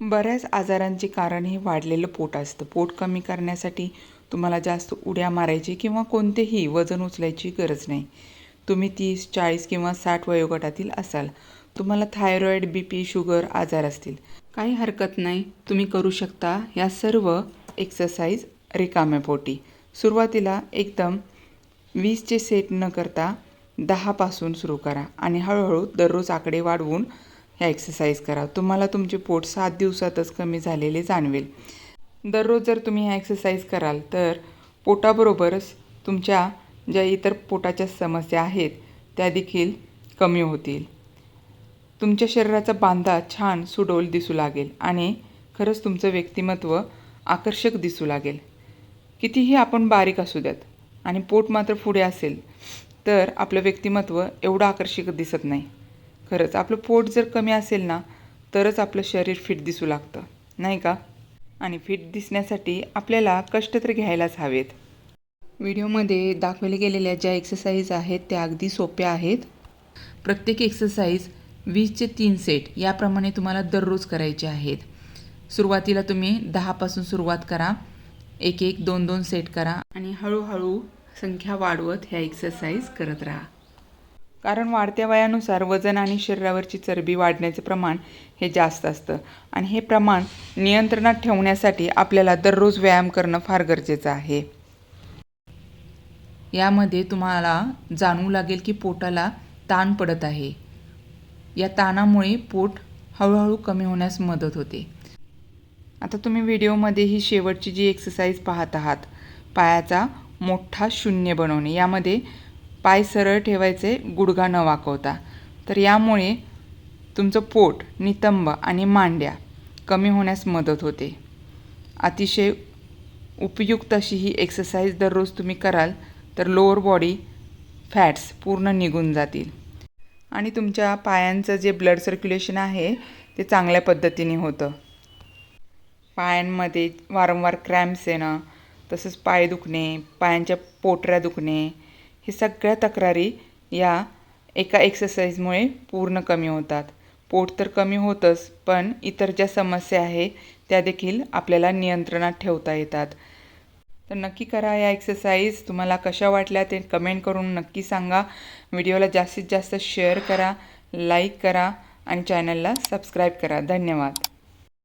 बऱ्याच आजारांचे कारण हे वाढलेलं पोट असतं. पोट कमी करण्यासाठी तुम्हाला जास्त उड्या मारायची किंवा कोणतेही वजन उचलायची गरज नाही. तुम्ही 30, 40 किंवा 60 वयोगटातील असाल, तुम्हाला थायरॉईड, BP, शुगर आजार असतील, काही हरकत नाही. तुम्ही करू शकता या सर्व एक्सरसाइज रिकाम्या पोटी. सुरुवातीला एकदम 20चे सेट न करता 10 पासून सुरू करा आणि हळूहळू दररोज आकडे वाढवून ह्या एक्सरसाइज करा. तुम्हाला तुमचे पोट 7 दिवसातच कमी झालेले जाणवेल. दररोज जर तुम्ही ह्या एक्सरसाइज कराल तर पोटाबरोबरच तुमच्या ज्या इतर पोटाच्या समस्या आहेत त्या देखील कमी होतील. तुमच्या शरीराचा बांधा छान सुडौल दिसू लागेल आणि खरंच तुमचं व्यक्तिमत्व आकर्षक दिसू लागेल. कितीही आपण बारीक असू द्यात आणि पोट मात्र पुढे असेल तर आपलं व्यक्तिमत्व एवढं आकर्षक दिसत नाही. खरंच आपलं पोट जर कमी असेल ना तरच आपलं शरीर फिट दिसू लागतं, नाही का? आणि फिट दिसण्यासाठी आपल्याला कष्ट तर घ्यायलाच हवेत. व्हिडिओमध्ये दाखवले गेलेल्या ज्या एक्सरसाइज आहेत त्या अगदी सोप्या आहेत. प्रत्येक एक्सरसाइज 20चे 3 सेट याप्रमाणे तुम्हाला दररोज करायचे आहेत. सुरुवातीला तुम्ही 10 पासून सुरुवात करा. 1-1, 2-2 सेट करा आणि हळूहळू संख्या वाढवत ह्या एक्सरसाइज करत राहा. कारण वाढत्या वयानुसार वजन आणि शरीरावरची चरबी वाढण्याचे प्रमाण हे जास्त असतं आणि हे प्रमाण नियंत्रणात ठेवण्यासाठी आपल्याला दररोज व्यायाम करणं फार गरजेचं आहे. यामध्ये तुम्हाला जाणवू लागेल की पोटाला ताण पडत आहे. या ताणामुळे पोट हळूहळू कमी होण्यास मदत होते. आता तुम्ही व्हिडिओमध्ये ही शेवटची जी एक्सरसाइज पाहत आहात, पायाचा मोठा शून्य बनवणे. यामध्ये पाय सरळ ठेवायचे, गुडघा न वाकवता. तर यामुळे तुमचं पोट, नितंब आणि मांड्या कमी होण्यास मदत होते. अतिशय उपयुक्त अशी ही एक्सरसाइज दररोज तुम्ही कराल तर लोअर बॉडी फॅट्स पूर्ण निघून जातील आणि तुमच्या पायांचं जे ब्लड सर्क्युलेशन आहे ते चांगल्या पद्धतीने होतं. पायांमध्ये वारंवार क्रॅम्प्स येणं, तसंच पाय दुखणे, पायांच्या पोटऱ्या दुखणे, हे सगळ्या तक्रारी या एका एक्सरसाइजमुळे पूर्ण कमी होतात. पोट तर कमी होतंच, पण इतर ज्या समस्या आहेत त्या देखील आपल्याला नियंत्रणात ठेवता येतात. तर नक्की करा या एक्सरसाइज. तुम्हाला कशा वाटल्या ते कमेंट करून नक्की सांगा. व्हिडिओला जास्तीत जास्त शेअर करा, लाईक करा आणि चॅनलला सबस्क्राईब करा. धन्यवाद.